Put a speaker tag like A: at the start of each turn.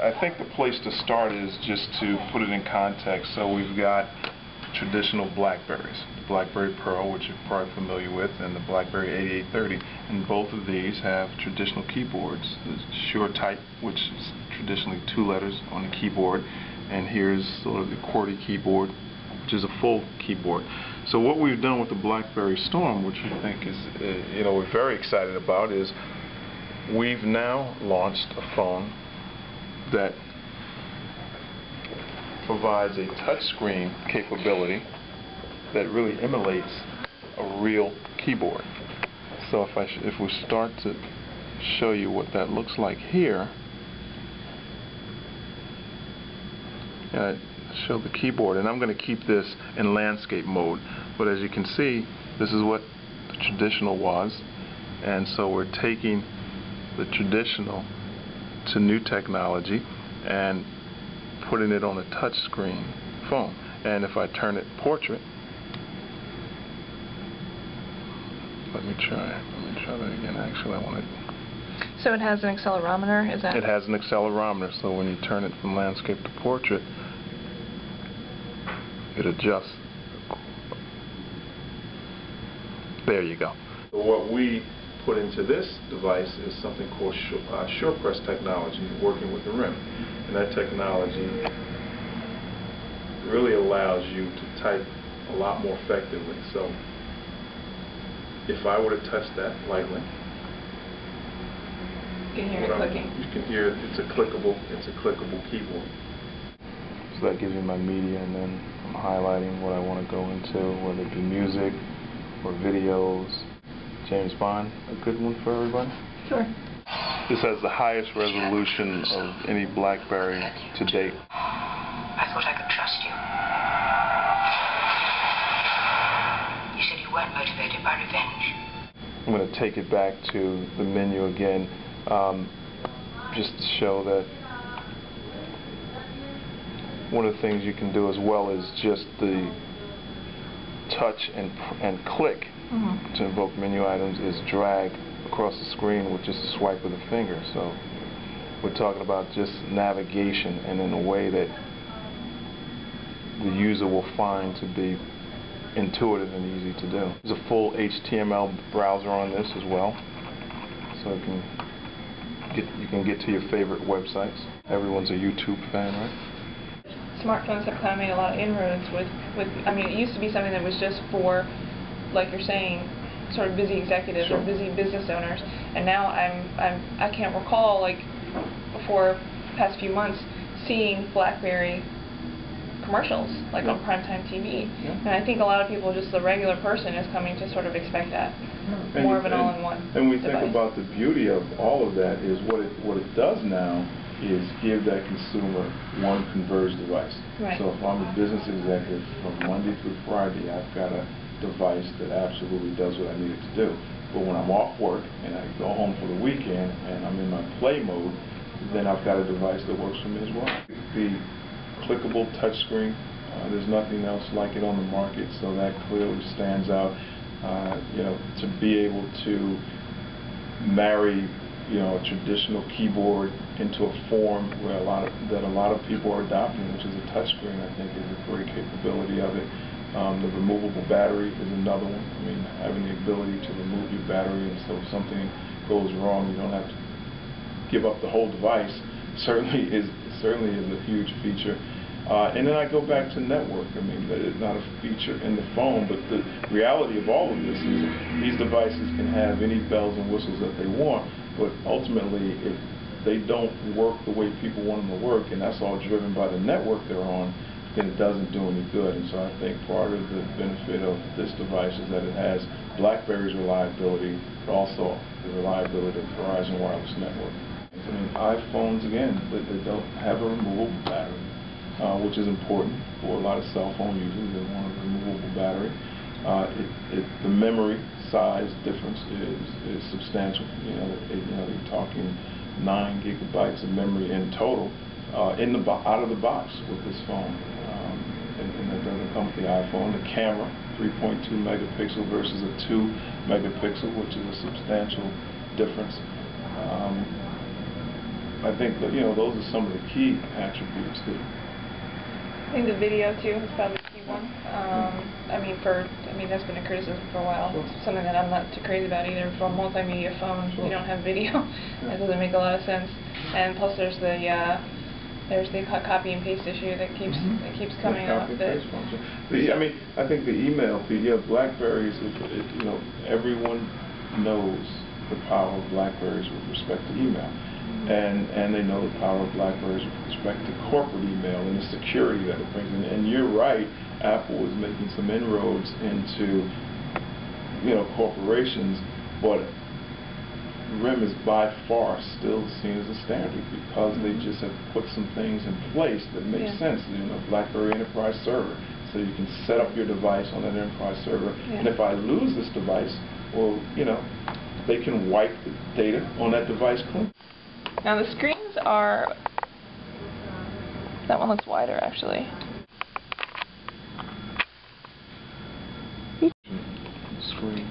A: I think the place to start is just to put it in context. So we've got traditional BlackBerries, the BlackBerry Pearl, which you're probably familiar with, and the BlackBerry 8830. And both of these have traditional keyboards. The Sure Type, which is traditionally 2 letters on the keyboard, and here's sort of the QWERTY keyboard, which is a full keyboard. So what we've done with the BlackBerry Storm, which I think is, we're very excited about, is we've now launched a phone that provides a touchscreen capability that really emulates a real keyboard. So if we start to show you what that looks like here, I show the keyboard, and I'm going to keep this in landscape mode, but as you can see, this is what the traditional was, and so we're taking the traditional to new technology and putting it on a touch screen phone. And if I turn it portrait, let me try that again. Actually, I want to.
B: So it has an accelerometer, is that?
A: It has an accelerometer, so when you turn it from landscape to portrait, it adjusts. There you go. So what we put into this device is something called Sure Press technology, working with the rim. And that technology really allows you to type a lot more effectively. So if I were to touch that lightly,
B: you can hear it clicking.
A: You can hear it's a clickable keyboard. So that gives you my media, and then I'm highlighting what I want to go into, whether it be music or videos. James Bond, a good one for everybody?
B: Sure.
A: This has the highest resolution of any BlackBerry to date.
C: I thought I could trust you. You said you weren't motivated by revenge.
A: I'm going to take it back to the menu again, just to show that one of the things you can do as well as just the touch and click to invoke menu items is drag across the screen with just a swipe of the finger. So we're talking about just navigation, and in a way that the user will find to be intuitive and easy to do. There's a full HTML browser on this as well, so you can get to your favorite websites. Everyone's a YouTube fan, right?
B: Smartphones have kind of made a lot of inroads with I mean, it used to be something that was just for, like you're saying, sort of busy executives or busy business owners, and now I can't recall, like, before the past few months, seeing BlackBerry commercials, like on primetime TV. And I think a lot of people, just the regular person, is coming to sort of expect that. More of an all-in-one
A: And we
B: device.
A: think about the beauty of all of that is what it does now is give that consumer one converged device.
B: Right.
A: So if I'm a business executive, from Monday through Friday, I've got a device that absolutely does what I need it to do. But when I'm off work and I go home for the weekend and I'm in my play mode, then I've got a device that works for me as well. The clickable touchscreen, there's nothing else like it on the market, so that clearly stands out. To be able to marry a traditional keyboard into a form where a lot of people are adopting, which is a touchscreen, I think is a great capability of it. The removable battery is another one. I mean, having the ability to remove your battery, and so if something goes wrong, you don't have to give up the whole device. Certainly is a huge feature. And then I go back to network. I mean, it's not a feature in the phone, but the reality of all of this is these devices can have any bells and whistles that they want, but ultimately, if they don't work the way people want them to work, and that's all driven by the network they're on, then it doesn't do any good. And so I think part of the benefit of this device is that it has BlackBerry's reliability, but also the reliability of the Verizon wireless network. I mean, iPhones, again, they don't have a removable battery, which is important for a lot of cell phone users. They want a removable battery. The memory size difference is substantial. You're talking 9 gigabytes of memory in total out of the box with this phone. And that doesn't come with the iPhone. The camera, 3.2 megapixel versus a 2 megapixel, which is a substantial difference. I think that, those are some of the key attributes that.
B: I think the video too is probably the key one. I mean that's been a criticism for a while.
A: Sure.
B: It's something that I'm not too crazy about either. For a multimedia phone,
A: Sure.
B: you don't have video. That doesn't make a lot of sense. And plus there's the copy and paste issue that keeps coming up.
A: Copy and paste function. I think the email feed. BlackBerries. Everyone knows the power of BlackBerries with respect to email. And they know the power of BlackBerries with respect to corporate email and the security that it brings in. And you're right, Apple is making some inroads into corporations, but RIM is by far still seen as a standard because they just have put some things in place that make sense. BlackBerry Enterprise Server, so you can set up your device on that enterprise server. And if I lose this device, well, they can wipe the data on that device clean.
B: Now the screens are, that one looks wider actually.
A: Screen.